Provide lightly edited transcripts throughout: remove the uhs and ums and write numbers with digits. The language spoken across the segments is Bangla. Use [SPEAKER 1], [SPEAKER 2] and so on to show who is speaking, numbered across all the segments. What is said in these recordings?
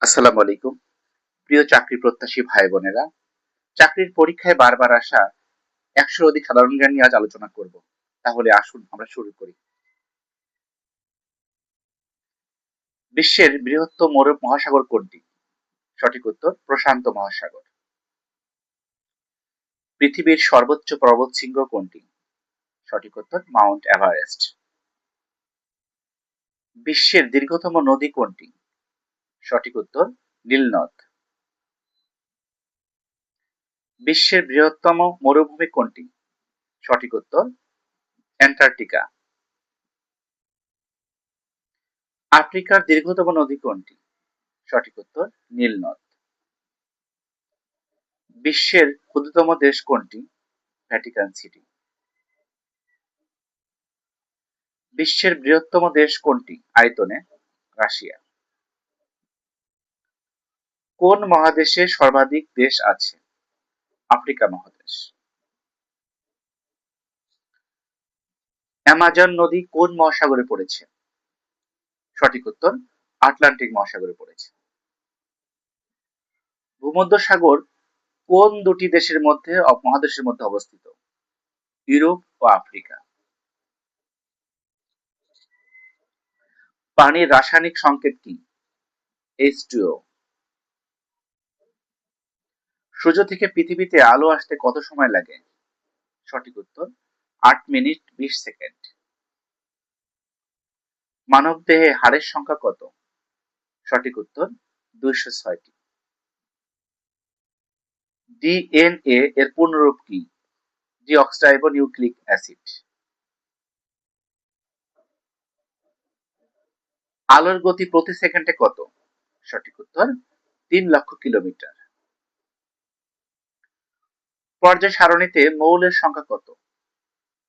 [SPEAKER 1] আসসালামু আলাইকুম। প্রিয় চাকরি প্রত্যাশী ভাই বোনেরা, চাকরির পরীক্ষায় বারবার আসা ১০০-র অধিক সাধারণ জ্ঞান নিয়ে আজ আলোচনা করব। তাহলে আসুন আমরা শুরু করি। বিশ্বের বৃহত্তম মহাসাগর কোনটি? সঠিক উত্তর প্রশান্ত মহাসাগর। পৃথিবীর সর্বোচ্চ পর্বতশৃঙ্গ কোনটি? সঠিক উত্তর মাউন্ট এভারেস্ট। বিশ্বের দীর্ঘতম নদী কোনটি? সঠিক উত্তর নীল নদ। বিশ্বের বৃহত্তম মরুভূমি কোনটি? সঠিক উত্তর অ্যান্টার্কটিকা। আফ্রিকার দীর্ঘতম নদী কোনটি? সঠিক উত্তর নীল নদ। বিশ্বের ক্ষুদ্রতম দেশ কোনটি? Vatican city. বিশ্বের বৃহত্তম দেশ কোনটি আয়তনে? রাশিয়া। কোন মহাদেশে সর্বাধিক দেশ আছে? আফ্রিকা মহাদেশ। অ্যামাজন নদী কোন মহাসাগরে পড়েছে? সঠিক উত্তর আটলান্টিক মহাসাগরে পড়েছে। ভূমধ্যসাগর কোন দুটি দেশের মধ্যে মহাদেশের মধ্যে অবস্থিত? ইউরোপ ও আফ্রিকা। পানির রাসায়নিক সংকেত কি? H2O। সূর্য থেকে পৃথিবীতে আলো আসতে কত সময় লাগে? সঠিক উত্তর ৮ মিনিট ২০ সেকেন্ড। মানবদেহে হাড়ের সংখ্যা কত? সঠিক উত্তর ২০৬টি। ডিএনএ এর পূর্ণরূপ কি? Deoxyribonucleic acid. আলোর গতি প্রতি সেকেন্ডে কত? সঠিক উত্তর ৩,০০,০০০ কিলোমিটার। পর্যায় সারণীতে মৌলের সংখ্যা কত?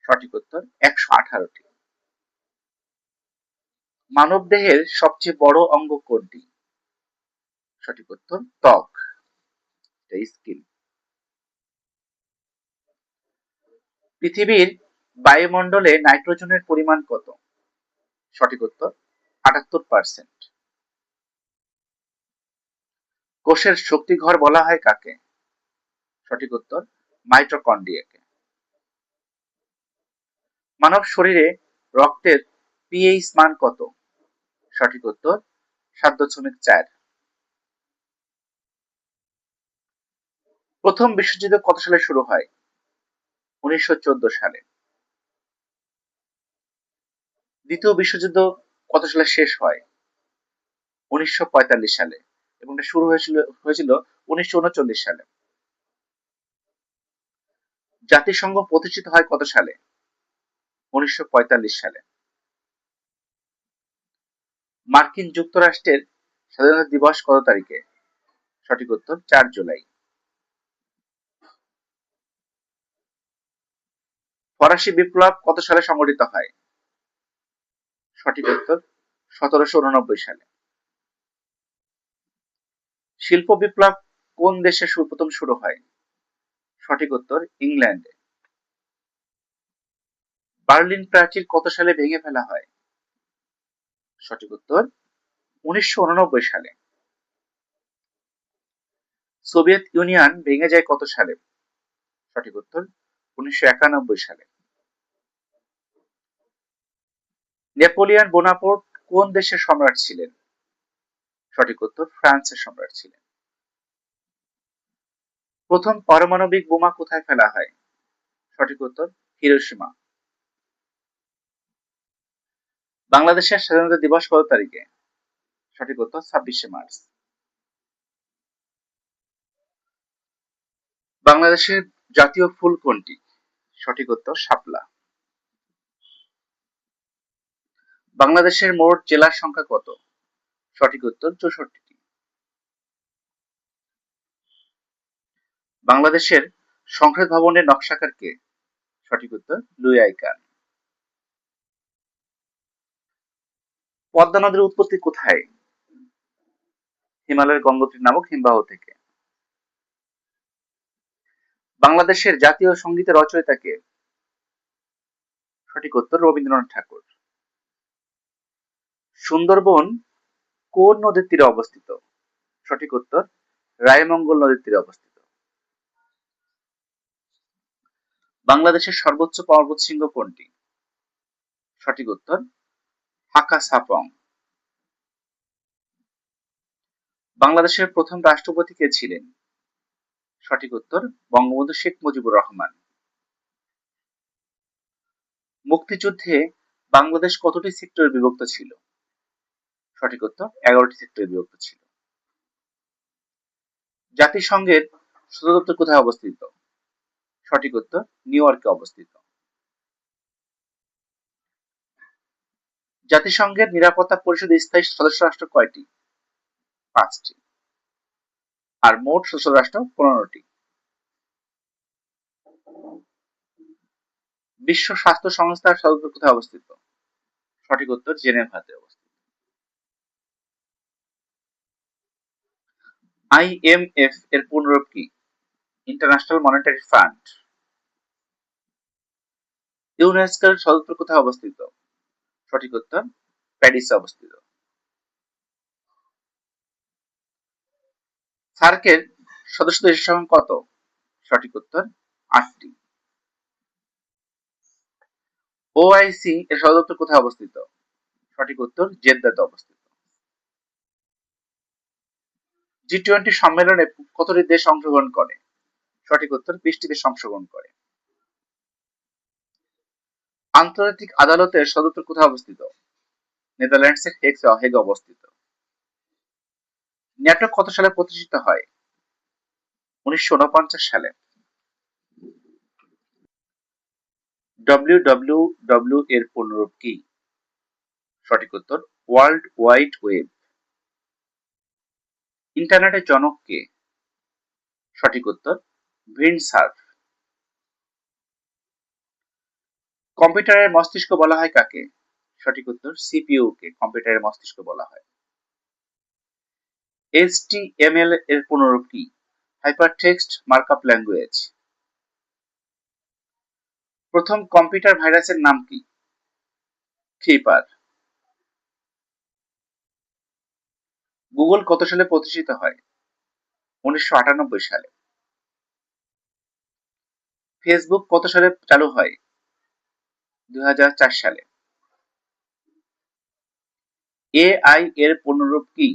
[SPEAKER 1] সঠিক উত্তর ১১৮টি। মানবদেহের সবচেয়ে বড় অঙ্গ কোনটি? সঠিক উত্তর ত্বক, স্কিন। পৃথিবীর বায়ুমণ্ডলে নাইট্রোজেনের পরিমাণ কত? সঠিক উত্তর ৭৮%। কোষের শক্তিঘর বলা হয় কাকে? সঠিক উত্তর মাইটোকন্ড্রিয়াকে। মানব শরীরে রক্তের পিএইচ মান কত? সঠিক উত্তর ৭.৪। প্রথম বিশ্বযুদ্ধ কত সালে শুরু হয়? ১৯১৪ সালে। দ্বিতীয় বিশ্বযুদ্ধ কত সালে শেষ হয়? ১৯৪৫ সালে এবং এটা শুরু হয়েছিল ১৯৩৯ সালে। জাতিসংঘ প্রতিষ্ঠিত হয় কত সালে? ১৯৪৫ সালে। মার্কিন যুক্তরাষ্ট্রের স্বাধীনতা দিবস কত তারিখে? সঠিক উত্তর ৪ জুলাই। ফরাসি বিপ্লব কত সালে সংঘটিত হয়? সঠিক উত্তর ১৭৮৯ সালে। শিল্প বিপ্লব কোন দেশে প্রথম শুরু হয়? সঠিক উত্তর ইংল্যান্ডে। বার্লিন প্রাচীর কত সালে ভেঙে ফেলা হয়? সঠিক উত্তর ১৯৮৯ সালে। সোভিয়েত ইউনিয়ন ভেঙে যায় কত সালে? সঠিক উত্তর ১৯৯১ সালে। নেপোলিয়ন বোনাপার্ট কোন দেশের সম্রাট ছিলেন? সঠিক উত্তর ফ্রান্সের সম্রাট ছিলেন। প্রথম পারমাণবিক বোমা কোথায় ফেলা হয়? সঠিক উত্তর হিরোশিমা। বাংলাদেশের স্বাধীনতা দিবস কত তারিখে? সঠিক উত্তর ২৬শে মার্চ। বাংলাদেশের জাতীয় ফুল কোনটি? সঠিক উত্তর শাপলা। বাংলাদেশের মোট জেলার সংখ্যা কত? সঠিক উত্তর ৬৪টি। বাংলাদেশের সংসদ ভবনের নকশাকার কে? সঠিক উত্তর লুই আইকার। পদ্মা নদীর উৎপত্তি কোথায়? হিমালয়ের গঙ্গোত্রী নামক হিমবাহ থেকে। বাংলাদেশের জাতীয় সঙ্গীতের রচয়িতা কে? সঠিক উত্তর রবীন্দ্রনাথ ঠাকুর। সুন্দরবন কোন নদীর তীরে অবস্থিত? সঠিক উত্তর রায়মঙ্গল নদীর তীরে অবস্থিত। বাংলাদেশের সর্বোচ্চ পর্বতশৃঙ্গ কোনটি? সঠিক উত্তর হাকা সাপং। বাংলাদেশের প্রথম রাষ্ট্রপতি কে ছিলেন? সঠিক উত্তর বঙ্গবন্ধু শেখ মুজিবুর রহমান। মুক্তিযুদ্ধে বাংলাদেশ কতটি সেক্টরে বিভক্ত ছিল? সঠিক উত্তর 11টি সেক্টরে বিভক্ত ছিল। জাতিসংঘের সদর দপ্তর কোথায় অবস্থিত? সঠিক উত্তর নিউ ইয়র্কে অবস্থিত। জাতিসংঘের নিরাপত্তা পরিষদের স্থায়ী সদস্য রাষ্ট্র কয়টি? 5টি। আর মোট সদস্য রাষ্ট্র 15টি। বিশ্ব স্বাস্থ্য সংস্থার সদর দপ্তর কোথায় অবস্থিত? সঠিক উত্তর জেনেভাতে অবস্থিত। IMF এর পূর্ণরূপ কি? International monetary fund. ইউনেস্কোর সদর দপ্তর কোথায় অবস্থিত? সঠিক উত্তর প্যারিসে অবস্থিত। সার্কের সদস্য দেশের সংখ্যা কত? সঠিক উত্তর 8টি। OIC এর সদর দপ্তর কোথায় অবস্থিত? সঠিক উত্তর জেদ্দাতে অবস্থিত। G20 সম্মেলনে কতটি দেশ অংশগ্রহণ করে? সঠিক উত্তর 20টি দেশ অংশগ্রহণ করে। আন্তর্জাতিক আদালতের সদর দপ্তর কোথায় অবস্থিত? নেদারল্যান্ডসের হেগে অবস্থিত। ন্যাটো কত সালে প্রতিষ্ঠিত হয়? 1949 সালে। WWW এর পূর্ণরূপ কি? সঠিক উত্তর ওয়ার্ল্ড ওয়াইড ওয়েব। ইন্টারনেটের জনক কে? সঠিক উত্তর ভিন সার্ফ। কম্পিউটারের মস্তিষ্ক বলা হয় কাকে? সঠিক উত্তর CPU কে কম্পিউটারের মস্তিষ্ক বলা হয়। HTML এর পূর্ণরূপ কি? Hypertext markup language. প্রথম কম্পিউটার ভাইরাসের নাম কি? ক্রিপার। গুগল কত সালে প্রতিষ্ঠিত হয়? 1998 সালে। ফেসবুক কত সালে চালু হয়? 2004 সালে। AI এর পূর্ণরূপ কি?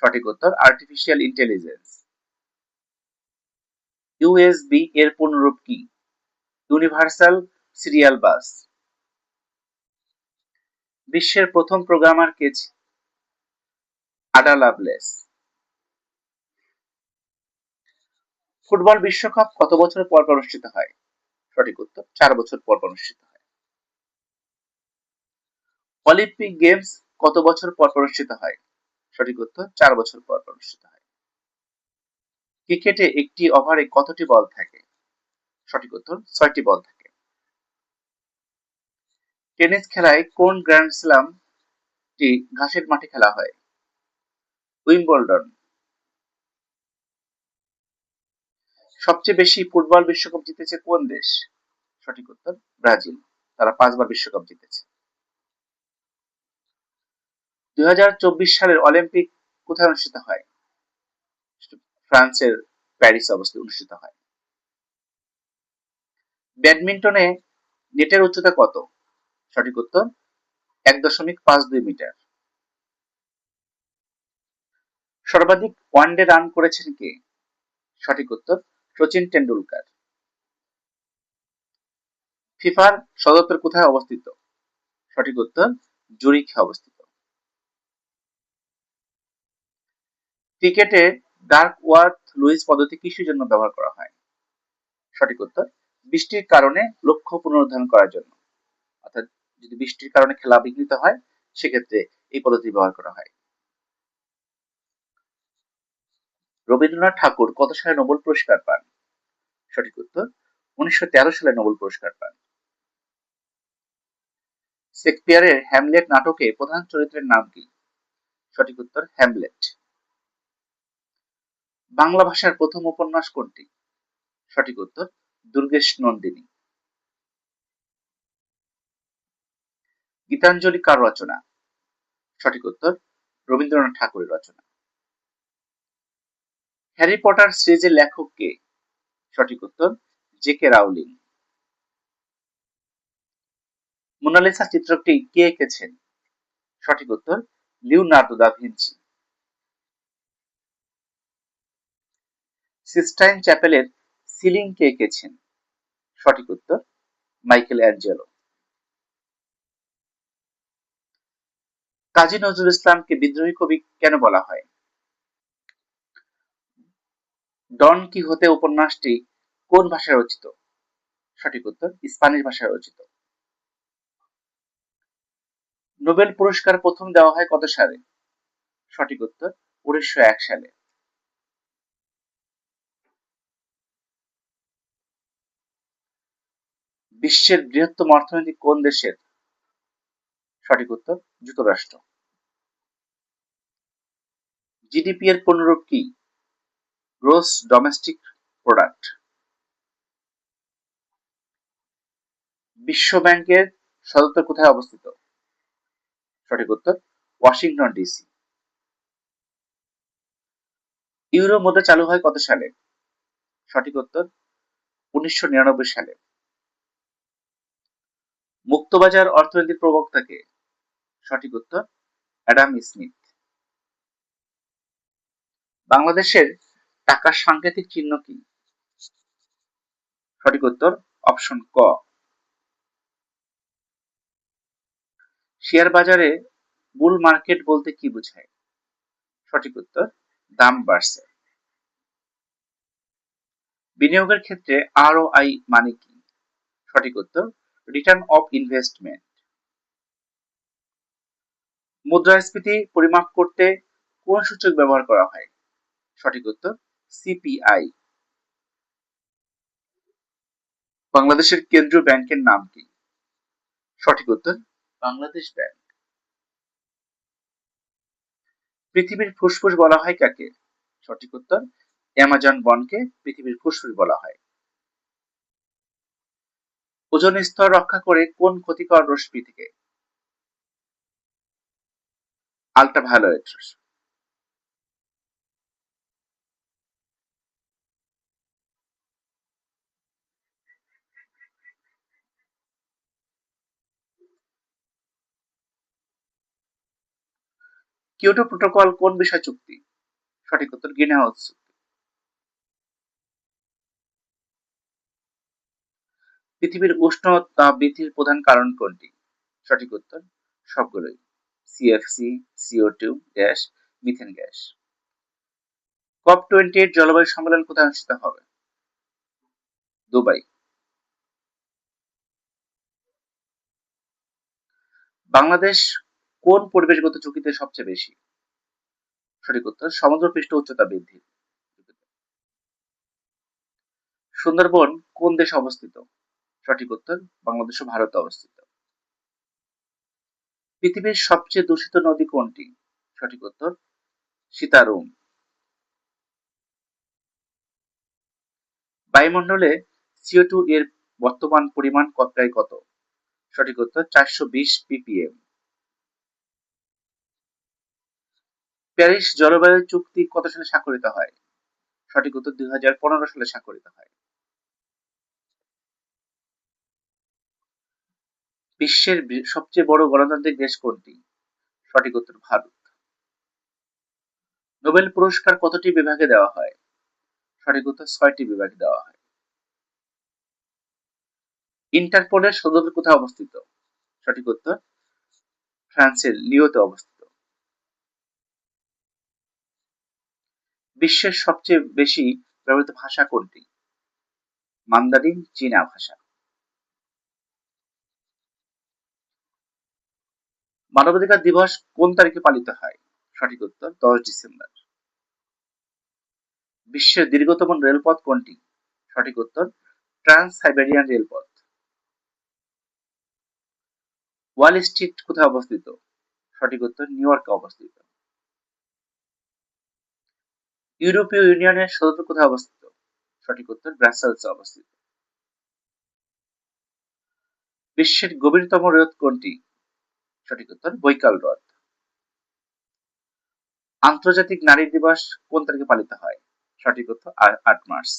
[SPEAKER 1] সঠিক উত্তর আর্টিফিশিয়াল ইন্টেলিজেন্স। USB এর পূর্ণরূপ কি? Universal serial bus. বিশ্বের প্রথম প্রোগ্রামার কে? আডা লাভলেস। ফুটবল বিশ্বকাপ কত বছর পর অনুষ্ঠিত হয়? সঠিক উত্তর 4 বছর পর অনুষ্ঠিত হয়। অলিম্পিক গেমস কত বছর পর অনুষ্ঠিত হয়? সঠিক উত্তর 4 বছর পর অনুষ্ঠিত হয়। ক্রিকেটে একটি ওভারে কতটি বল থাকে? সঠিক উত্তর 6টি বল থাকে। টেনিস খেলায় কোন গ্র্যান্ড স্ল্যামটি ঘাসের মাঠে খেলা হয়? উইম্বলডন। সবচেয়ে বেশি ফুটবল বিশ্বকাপ জিতেছে কোন দেশ? সঠিক উত্তর ব্রাজিল। তারা 5 বার বিশ্বকাপ জিতেছে। 2024 সালের অলিম্পিক কোথায় অনুষ্ঠিত হয়? ফ্রান্সের প্যারিস অবস্থায় অনুষ্ঠিত হয়। ব্যাডমিন্টনে নেটের উচ্চতা কত? সঠিক উত্তর 1.52 মিটার। সর্বাধিক ওয়ানডে রান করেছেন কে? সঠিক উত্তর সচিন টেন্ডুলকার। ফিফার সদর দপ্তর কোথায় অবস্থিত? সঠিক উত্তর জুরিখে অবস্থিত। ক্রিকেটে ডাকওয়ার্থ লুইস পদ্ধতি কিসের জন্য ব্যবহার করা হয়? সঠিক উত্তর বৃষ্টির কারণে লক্ষ্য পুনরুদ্ধার করার জন্য। অর্থাৎ যদি বৃষ্টির কারণে খেলা বিঘ্নিত হয় সেক্ষেত্রে এই পদ্ধতি ব্যবহার করা হয়। রবীন্দ্রনাথ ঠাকুর কত সালে নোবেল পুরস্কার পান? সঠিক উত্তর 1913 সালে নোবেল পুরস্কার পান। শেক্সপিয়ারের হ্যামলেট নাটকে প্রধান চরিত্রের নাম কি? সঠিক উত্তর হ্যামলেট। বাংলা ভাষার প্রথম উপন্যাস কোনটি? সঠিক উত্তর দুর্গেশ নন্দিনী। গীতাঞ্জলি কার রচনা? সঠিক উত্তর রবীন্দ্রনাথ ঠাকুরের রচনা। হ্যারি পটার সিরিজের লেখক কে? সঠিক উত্তর জে.কে রাউলিং। মোনালিসা চিত্রটি কে এঁকেছেন? সঠিক উত্তর লিওনার্দো দা ভিঞ্চি। সিস্টাইন চ্যাপেলের সিলিং কে এঁকেছেন? সঠিক উত্তর মাইকেল অ্যাঞ্জেলো। কাজী নজরুল ইসলামকে বিদ্রোহী কবি কেন বলা হয়? ডন কিহোতে উপন্যাসটি কোন ভাষায় রচিত? সঠিক উত্তর স্প্যানিশ ভাষায় রচিত। নোবেল পুরস্কার প্রথম দেওয়া হয় কত সালে? সঠিক উত্তর 1901 সালে। বিশ্বের বৃহত্তম অর্থনীতি কোন দেশের? সঠিক উত্তর যুক্তরাষ্ট্র। জিডিপি এর পূর্ণরূপ কি? Gross domestic product. বিশ্ব ব্যাংকের সদর দপ্তর কোথায় অবস্থিত? সঠিক উত্তর ওয়াশিংটন ডিসি। ইউরো মুদ্রা চালু হয় কত সালে? সঠিক উত্তর 1999 সালে। মুক্তবাজার অর্থনীতির প্রবক্তা কে? সঠিক উত্তর অ্যাডাম স্মিথ। বাংলাদেশের টাকার সাংকেতিক চিহ্ন কি? সঠিক উত্তর অপশন ক। শেয়ার বাজারে বুল মার্কেট বলতে কি বোঝায়? সঠিক উত্তর দাম বাড়ছে। বিনিয়োগের ক্ষেত্রে আরওআই মানে কি? সঠিক উত্তর রিটার্ন অফ ইনভেস্টমেন্ট। মুদ্রাস্ফীতি পরিমাপ করতে কোন সূচক ব্যবহার করা হয়? সঠিক উত্তর সিপিআই। বাংলাদেশের কেন্দ্রীয় ব্যাংকের নাম কি? সঠিক উত্তর বাংলাদেশ ব্যাংক। পৃথিবীর ফুসফুস বলা হয় কাকে? সঠিক উত্তর অ্যামাজন বনকে পৃথিবীর ফুসফুস বলা হয়। ওজোন স্তর রক্ষা করে কোন ক্ষতিকর রশ্মি থেকে? আল্ট্রাভায়োলেট। কিয়োটো প্রোটোকল কোন বিষয় চুক্তি? সঠিক উত্তর গ্রিন হাউস চুক্তি। পৃথিবীর উষ্ণতা বৃদ্ধির প্রধান কারণ কোনটি? সঠিক উত্তর সবগুলোই। CFC, CO2 gas, methane gas. COP28 জলবায়ু সম্মেলন কোথায় অনুষ্ঠিত হবে? দুবাই। বাংলাদেশ কোন পরিবেশগত ঝুঁকিতে সবচেয়ে বেশি? সঠিক উত্তর সমুদ্রপৃষ্ঠ উচ্চতা বৃদ্ধি। সুন্দরবন কোন দেশে অবস্থিত? সঠিক উত্তর বাংলাদেশ ও ভারতে অবস্থিত। পৃথিবীর সবচেয়ে দূষিত নদী কোনটি? সঠিক উত্তর সীতারুম। বায়ুমণ্ডলে CO2 এর বর্তমান পরিমাণ প্রায় কত? সঠিক উত্তর 420 ppm। প্যারিস জলবায়ু চুক্তি কত সালে স্বাক্ষরিত হয়? সঠিক উত্তর 2015 সালে স্বাক্ষরিত হয়। বিশ্বের সবচেয়ে বড় গণতান্ত্রিক দেশ কোনটি? সঠিক উত্তর ভারত। নোবেল পুরস্কার কতটি বিভাগে দেওয়া হয়? সঠিক উত্তর 6টি বিভাগে দেওয়া হয়। ইন্টারপোলের সদর দপ্তর কোথায় অবস্থিত? সঠিক উত্তর ফ্রান্সের লিওতে অবস্থিত। বিশ্বের সবচেয়ে বেশি ব্যবহৃত ভাষা কোনটি? মান্দারিন চীনা ভাষা। মানবাধিকার দিবস কোন তারিখে পালিত হয়? সঠিক উত্তর 10 ডিসেম্বর। বিশ্বের দীর্ঘতম রেলপথ কোনটি? সঠিক উত্তর ট্রান্স সাইবেরিয়ান রেলপথ। ওয়াল স্ট্রিট কোথায় অবস্থিত? সঠিক উত্তর নিউ ইয়র্কে অবস্থিত। ইউরোপীয় ইউনিয়নের সদর দপ্তর কোথায় অবস্থিত? সঠিক উত্তর ব্রাসেলসে অবস্থিত। বিশ্বের গভীরতম হ্রদ কোনটি? সঠিক উত্তর বৈকাল হ্রদ। আন্তর্জাতিক নারী দিবস কোন তারিখে পালিত হয়? সঠিক উত্তর 8 মার্চ।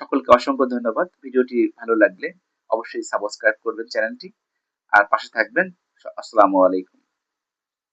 [SPEAKER 1] সকলকে অসংখ্য ধন্যবাদ। ভিডিওটি ভালো লাগলে অবশ্যই সাবস্ক্রাইব করবেন চ্যানেলটি আর পাশে থাকবেন। আসসালামু আলাইকুম।